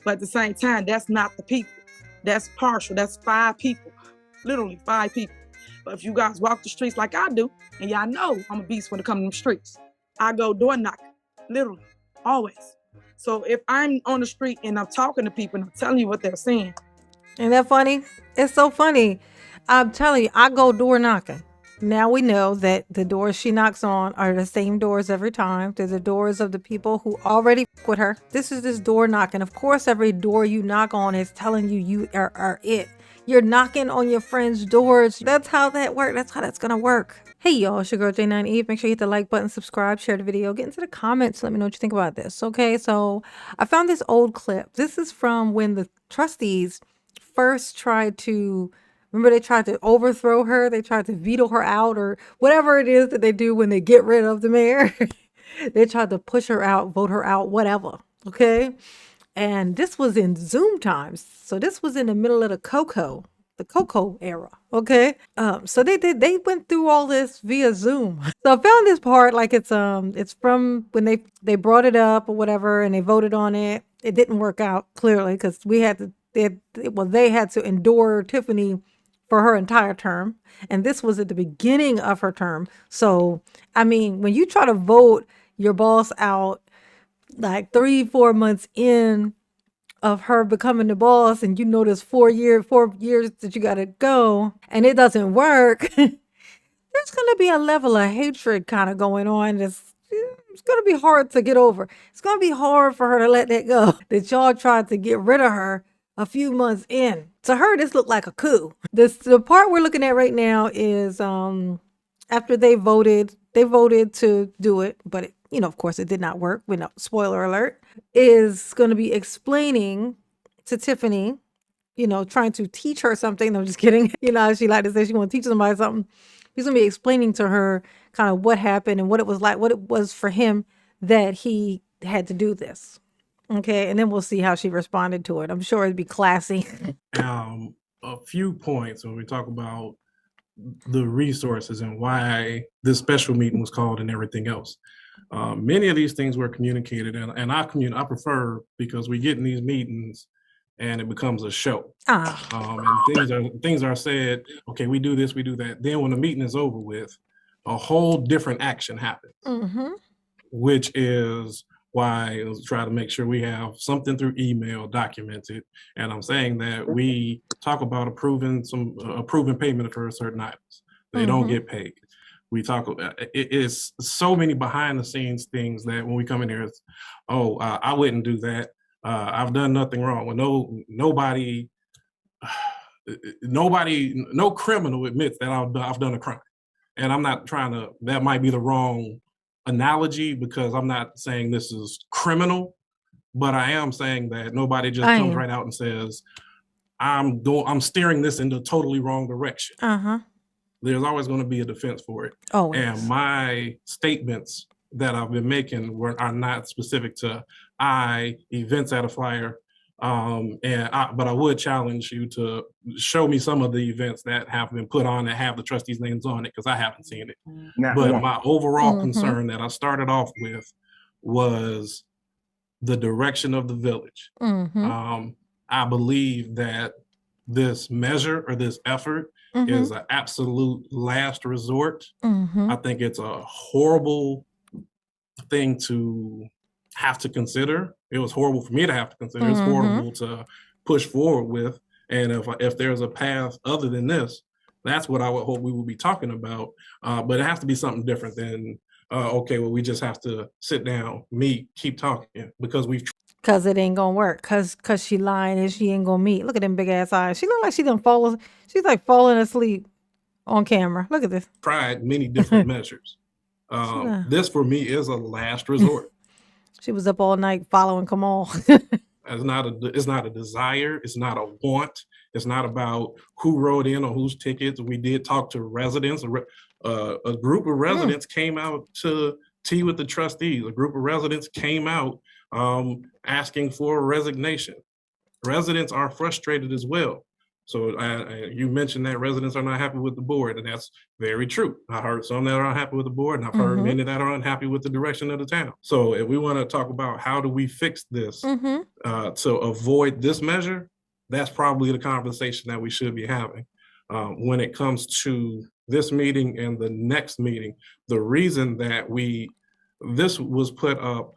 But at the same time, that's not the people. That's partial. That's 5 people, literally 5 people. But if you guys walk the streets like I do, and y'all know I'm a beast when it comes to them streets, I go door knocking, literally, always. So if I'm on the street and I'm talking to people and I'm telling you what they're saying, Isn't that funny? It's so funny. I'm telling you, I go door knocking. Now we know that the doors she knocks on are the same doors every time. They're the doors of the people who already with her. This is this door knocking. Of course, every door you knock on is telling you you are it. You're knocking on your friends' doors. That's how that works. That's how that's gonna work. Hey y'all, it's your girl J9 Eve. Make sure you hit the like button, subscribe, share the video, get into the comments. Let me know what you think about this. Okay, so I found this old clip. This is from when the trustees first tried to, remember, they tried to overthrow her, they tried to veto her out, or whatever it is that they do when they get rid of the mayor. They tried to push her out, vote her out, whatever. Okay. And this was in Zoom times. So this was in the middle of the Coco era. Okay. So they went through all this via Zoom. So I found this part, like it's from when they brought it up or whatever and they voted on it. It didn't work out clearly because they had to endure Tiffany for her entire term. And this was at the beginning of her term. So I mean, when you try to vote your boss out like 3-4 months in of her becoming the boss, and you know there's 4 years that you gotta go, and it doesn't work, there's gonna be a level of hatred kind of going on. It's gonna be hard to get over. It's gonna be hard for her to let that go. That y'all tried to get rid of her a few months in. To her, this looked like a coup. The part we're looking at right now is after they voted to do it, but of course it did not work. We know, spoiler alert, is going to be explaining to Tiffany, trying to teach her something. No, I'm just kidding. She like to say she want to teach somebody something. He's going to be explaining to her kind of what happened and what it was like, what it was for him that he had to do this. Okay. And then we'll see how she responded to it. I'm sure it'd be classy. A few points when we talk about the resources and why this special meeting was called and everything else. Many of these things were communicated, and I prefer, because we get in these meetings and it becomes a show. And things are said, okay, we do this, we do that. Then when the meeting is over with, a whole different action happens, which is why I try to make sure we have something through email documented. And I'm saying that we talk about approving payment for certain items. They don't get paid. We talk about it is so many behind the scenes things that when we come in here, it's, I wouldn't do that. I've done nothing wrong. Well, no criminal admits that I've done a crime. And I'm not trying to, that might be the wrong analogy, because I'm not saying this is criminal, but I am saying that nobody just comes right out and says, I'm steering this into a totally wrong direction. There's always going to be a defense for it. And my statements that I've been making are not specific to events at a flyer. But I would challenge you to show me some of the events that have been put on that have the trustees' names on it, because I haven't seen it. But my overall concern that I started off with was the direction of the village. I believe that this measure or this effort is an absolute last resort. I think it's a horrible thing to have to consider. It was horrible for me to have to consider. It's horrible to push forward with. And if there's a path other than this, that's what I would hope we will be talking about. But it has to be something different than, we just have to sit down, meet, keep talking, because it ain't gonna work. Cause she lying and she ain't gonna meet. Look at them big ass eyes. She look like she's like falling asleep on camera. Look at this. Tried many different measures. This for me is a last resort. She was up all night following Kamal. It's not a desire. It's not a want. It's not about who wrote in or whose tickets. We did talk to residents. A group of residents came out to tea with the trustees. A group of residents came out asking for a resignation. Residents are frustrated as well. So you mentioned that residents are not happy with the board, and that's very true. I heard some that are unhappy with the board, and I've heard Mhm. many that are unhappy with the direction of the town. So if we want to talk about how do we fix this to avoid this measure, that's probably the conversation that we should be having. When it comes to this meeting and the next meeting, the reason that this was put up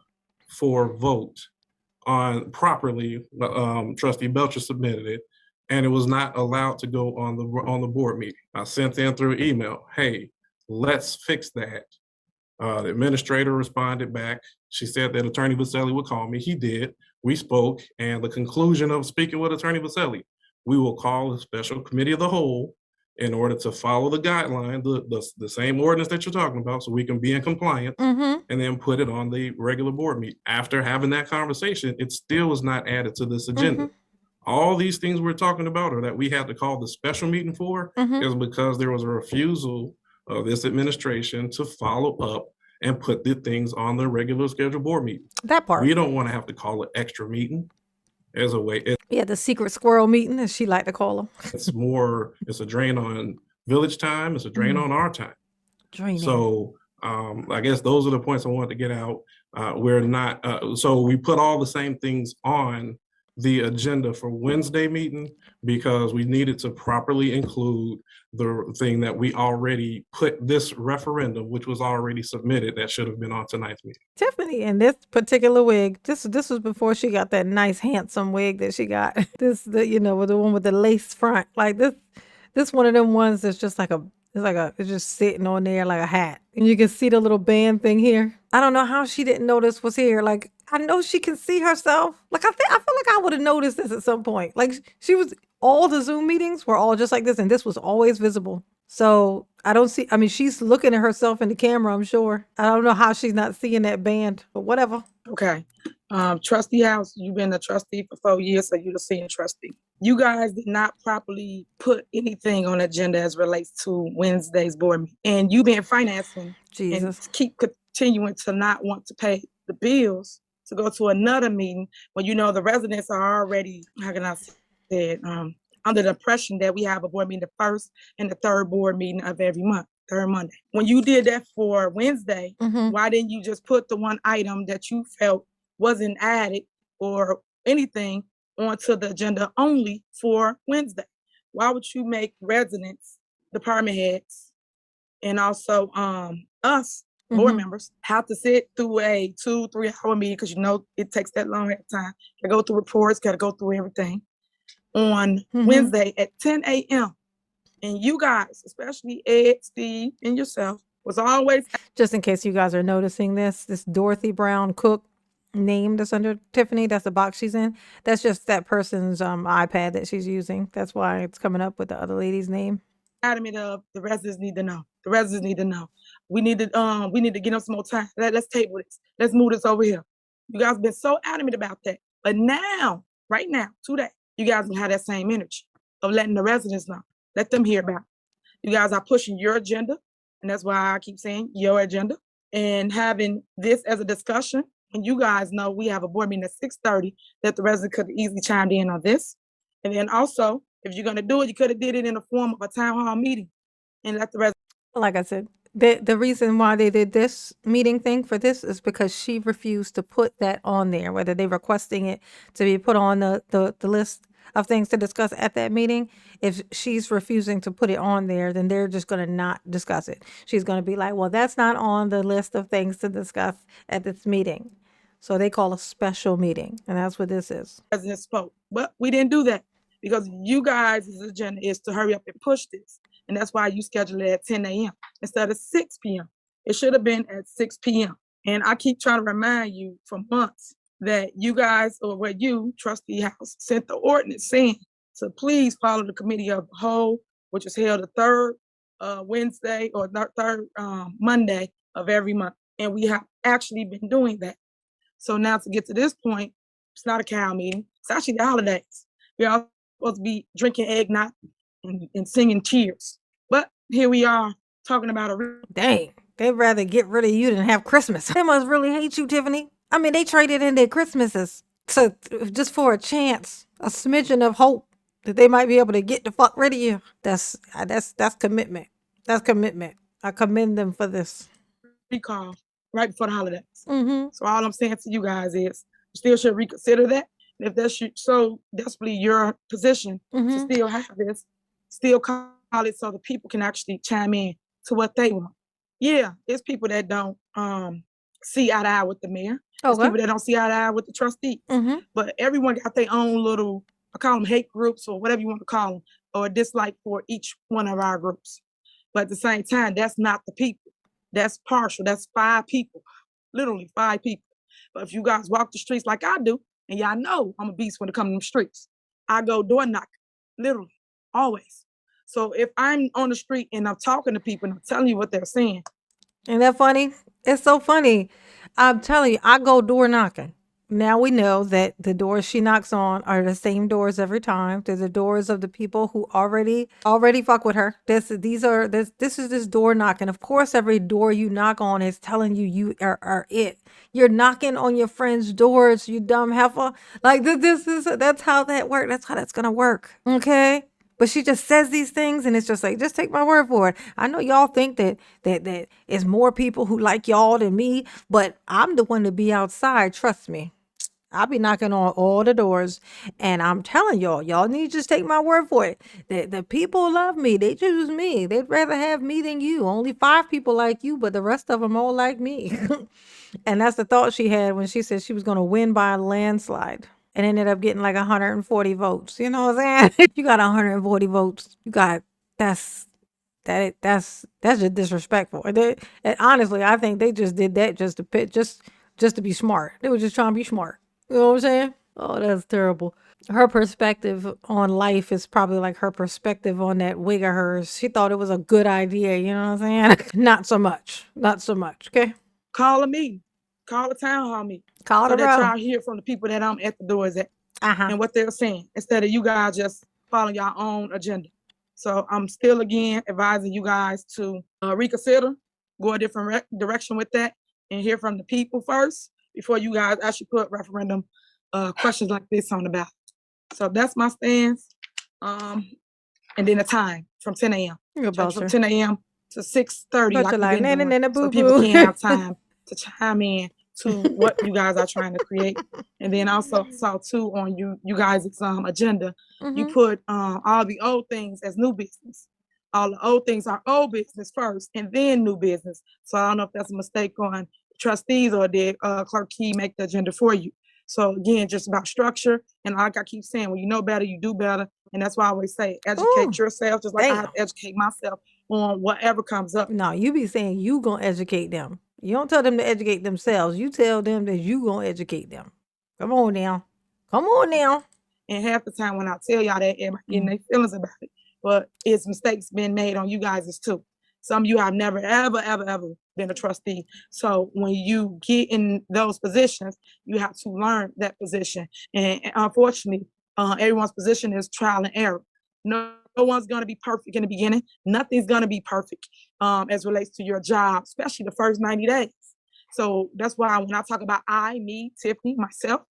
for vote on properly, Trustee Belcher submitted it, and it was not allowed to go on the board meeting. I sent in through email, hey, let's fix that. The administrator responded back. She said that Attorney Vaselli would call me. He did. We spoke, and the conclusion of speaking with Attorney Vaselli, we will call a special committee of the whole in order to follow the guideline, the same ordinance that you're talking about, so we can be in compliance, and then put it on the regular board meeting. After having that conversation, it still was not added to this agenda. All these things we're talking about, or that we had to call the special meeting for, is because there was a refusal of this administration to follow up and put the things on the regular scheduled board meeting. That part. We don't want to have to call an extra meeting as a way. Yeah, the secret squirrel meeting, as she like to call them. It's a drain on village time. It's a drain on our time. Draining. So I guess those are the points I wanted to get out. We're not, so we put all the same things on the agenda for Wednesday meeting because we needed to properly include the thing that we already put this referendum, which was already submitted, that should have been on tonight's meeting. Tiffany in this particular wig, this was before she got that nice handsome wig that she got. With the one with the lace front. Like this one of them ones that's just like it's just sitting on there like a hat. And you can see the little band thing here. I don't know how she didn't know this was here. Like, I know she can see herself. Like, I feel like I would have noticed this at some point. Like, all the Zoom meetings were all just like this, and this was always visible. So she's looking at herself in the camera, I'm sure. I don't know how she's not seeing that band, but whatever. Okay. Trustee House, you've been a trustee for 4 years, so you're the senior trustee. You guys did not properly put anything on the agenda as relates to Wednesday's board meeting. And you've been financing Jesus. and keep continuing to not want to pay the bills to go to another meeting when you know the residents are already, how can I say it, under the impression that we have a board meeting the first and the third board meeting of every month, third Monday. When you did that for Wednesday, why didn't you just put the one item that you felt wasn't added or anything onto the agenda only for Wednesday? Why would you make residents, department heads, and also us, board members, have to sit through a 2-3 hour meeting because it takes that long at time to go through reports, got to go through everything on Wednesday at 10 a.m. And you guys, especially Ed, Steve, and yourself, was always... Just in case you guys are noticing this Dorothy Brown Cook name that's under Tiffany, that's the box she's in. That's just that person's iPad that she's using. That's why it's coming up with the other lady's name. Adamant of the residents need to know. The residents need to know. We need to get them some more time. Let's table this. Let's move this over here. You guys have been so adamant about that. But now, right now, today, you guys can have that same energy of letting the residents know. Let them hear about it. You guys are pushing your agenda, and that's why I keep saying your agenda, and having this as a discussion. And you guys know we have a board meeting at 6:30 that the resident could easily chime in on this. And then also, if you're going to do it, you could have did it in the form of a town hall meeting and let the resident. Like I said, the reason why they did this meeting thing for this is because she refused to put that on there, whether they're requesting it to be put on the list of things to discuss at that meeting. If she's refusing to put it on there, then they're just going to not discuss it. She's going to be like, well, that's not on the list of things to discuss at this meeting. So they call a special meeting, and that's what this is. President spoke, but we didn't do that because you guys' agenda is to hurry up and push this. And that's why you scheduled it at 10 a.m. instead of 6 p.m. It should have been at 6 p.m. And I keep trying to remind you for months that you guys, or where you, Trustee House, sent the ordinance saying to please follow the committee of the whole, which is held the third Wednesday or third Monday of every month. And we have actually been doing that. So now to get to this point, it's not a cow meeting. It's actually the holidays. We're all supposed to be drinking eggnog and singing cheers. But here we are talking about Dang, they'd rather get rid of you than have Christmas. They must really hate you, Tiffany. I mean, they traded in their Christmases just for a chance, a smidgen of hope that they might be able to get the fuck rid of you. That's commitment. That's commitment. I commend them for this. Recall right before the holidays. Mm-hmm. So all I'm saying to you guys is, you still should reconsider that. If that's so desperately your position to still have this, still call it so the people can actually chime in to what they want. Yeah, it's people that don't see eye to eye with the mayor. It's people that don't see eye to eye with the trustees. But everyone got their own little, I call them hate groups or whatever you want to call them, or dislike for each one of our groups. But at the same time, that's not the people. That's partial. That's 5 people, literally 5 people. But if you guys walk the streets like I do, and y'all know I'm a beast when it comes to the streets, I go door knocking, literally, always. So if I'm on the street and I'm talking to people and I'm telling you what they're saying. Ain't that funny? It's so funny. I'm telling you, I go door knocking. Now we know that the doors she knocks on are the same doors every time. They're the doors of the people who already fuck with her. This is this door knocking. Of course, every door you knock on is telling you are it. You're knocking on your friends' doors, you dumb heifer. Like that's how that works. That's how that's gonna work. Okay. But she just says these things and it's just like, just take my word for it. I know y'all think that it's more people who like y'all than me, but I'm the one to be outside. Trust me. I'll be knocking on all the doors and I'm telling y'all need to just take my word for it. The people love me. They choose me. They'd rather have me than you. Only 5 people like you, but the rest of them all like me. And that's the thought she had when she said she was going to win by a landslide. And ended up getting like 140 votes. You know what I'm saying? You got 140 votes. You got that's just disrespectful. And honestly, I think they just did that just to be smart. They were just trying to be smart. You know what I'm saying? Oh, that's terrible. Her perspective on life is probably like her perspective on that wig of hers. She thought it was a good idea. You know what I'm saying? Not so much. Not so much. Okay. Call a meeting. Call a town hall meeting. Call so it that y'all hear from the people that I'm at the doors at and what they're saying, instead of you guys just following your own agenda. So I'm still again advising you guys to reconsider, go a different direction with that, and hear from the people first before you guys actually put referendum questions like this on the ballot. So that's my stance. And then the time from 10 a.m. From 10 a.m. to 6:30, like we've been doing, so people can have time to chime in to what you guys are trying to create. And then also saw too on you guys' agenda, you put all the old things as new business. All the old things are old business first and then new business. So I don't know if that's a mistake on trustees or did Clerk Key make the agenda for you. So again, just about structure. And like I keep saying, when you know better, you do better. And that's why I always say, educate yourself, just like I have to educate myself on whatever comes up. No, you be saying you gonna educate them. You don't tell them to educate themselves. You tell them that you gonna educate them. Come on now. Come on now. And half the time when I tell y'all that, everybody getting their feelings about it. But it's mistakes been made on you guys too. Some of you have never, ever, ever, ever been a trustee. So when you get in those positions, you have to learn that position. And unfortunately, everyone's position is trial and error. No one's going to be perfect in the beginning. Nothing's going to be perfect as relates to your job, especially the first 90 days. So that's why when I talk about me, Tiffany, myself,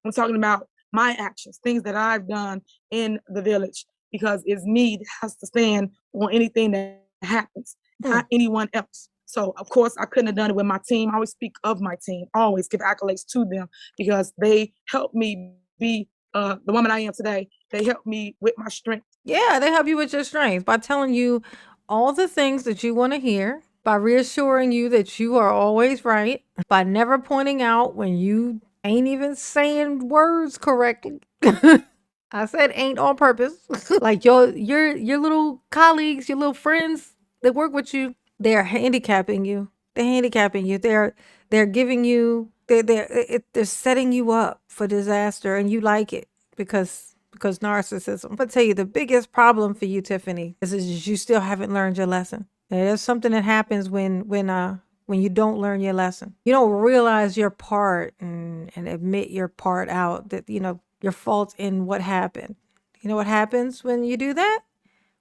I'm talking about my actions, things that I've done in the village, because it's me that has to stand on anything that happens, not anyone else. So of course I couldn't have done it with my team. I always speak of my team, always give accolades to them because they helped me be the woman I am today. They helped me with my strength. Yeah, they help you with your strength by telling you all the things that you want to hear, by reassuring you that you are always right, by never pointing out when you ain't even saying words correctly. I said ain't on purpose. Like your little colleagues, your little friends that work with you, they're handicapping you. They're handicapping you. They're giving you they're setting you up for disaster, and you like it because narcissism. I'll tell you the biggest problem for you, Tiffany, is you still haven't learned your lesson. And there's something that happens when you don't learn your lesson. You don't realize your part and admit your part out, that your fault in what happened. You know what happens when you do that?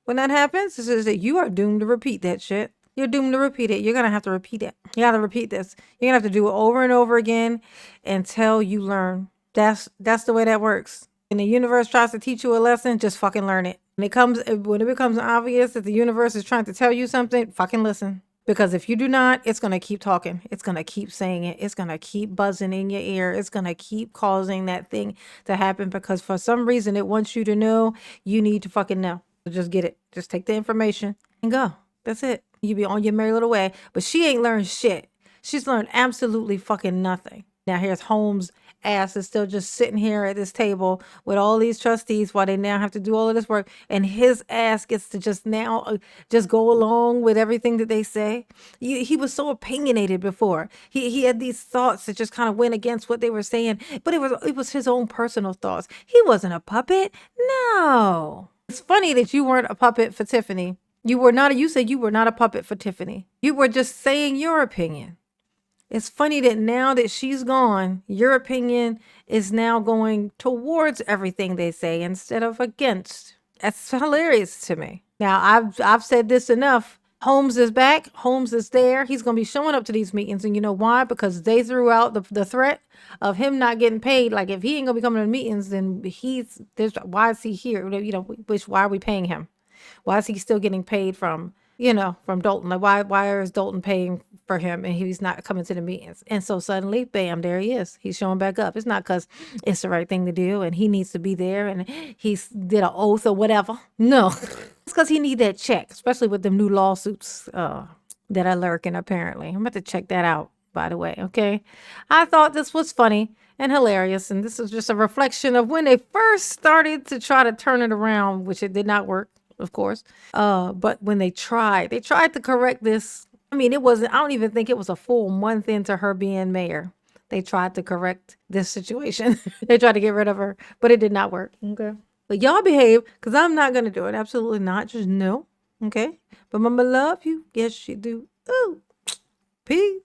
When that happens, is that you are doomed to repeat that shit. You're doomed to repeat it. You're going to have to repeat it. You got to repeat this. You're going to have to do it over and over again until you learn. That's the way that works. And the universe tries to teach you a lesson, just fucking learn it. When it becomes obvious that the universe is trying to tell you something, fucking listen. Because if you do not, it's going to keep talking. It's going to keep saying it. It's going to keep buzzing in your ear. It's going to keep causing that thing to happen because for some reason it wants you to know you need to fucking know. So just get it. Just take the information and go. That's it. You be on your merry little way. But she ain't learned shit. She's learned absolutely fucking nothing. Now here's Holmes' ass is still just sitting here at this table with all these trustees while they now have to do all of this work. And his ass gets to just now just go along with everything that they say. He was so opinionated before. He had these thoughts that just kind of went against what they were saying. But it was his own personal thoughts. He wasn't a puppet. No. It's funny that you weren't a puppet for Tiffany. You said you were not a puppet for Tiffany. You were just saying your opinion. It's funny that now that she's gone, your opinion is now going towards everything they say instead of against. That's hilarious to me. Now, I've said this enough. Holmes is back. Holmes is there. He's going to be showing up to these meetings. And you know why? Because they threw out the threat of him not getting paid. Like, if he ain't going to be coming to meetings, then why is he here? Why are we paying him? Why is he still getting paid from Dalton? Like, why is Dalton paying for him and he's not coming to the meetings? And so suddenly, bam, there he is. He's showing back up. It's not because it's the right thing to do and he needs to be there and he did an oath or whatever. No, it's because he need that check, especially with the new lawsuits that are lurking, apparently. I'm about to check that out, by the way, okay? I thought this was funny and hilarious, and this is just a reflection of when they first started to try to turn it around, which it did not work, of course. But when they tried to correct this. I mean, I don't even think it was a full month into her being mayor. They tried to correct this situation. They tried to get rid of her, but it did not work. Okay. But y'all behave, because I'm not going to do it. Absolutely not. Just no. Okay. But mama love you. Yes, she do. Ooh. Peace.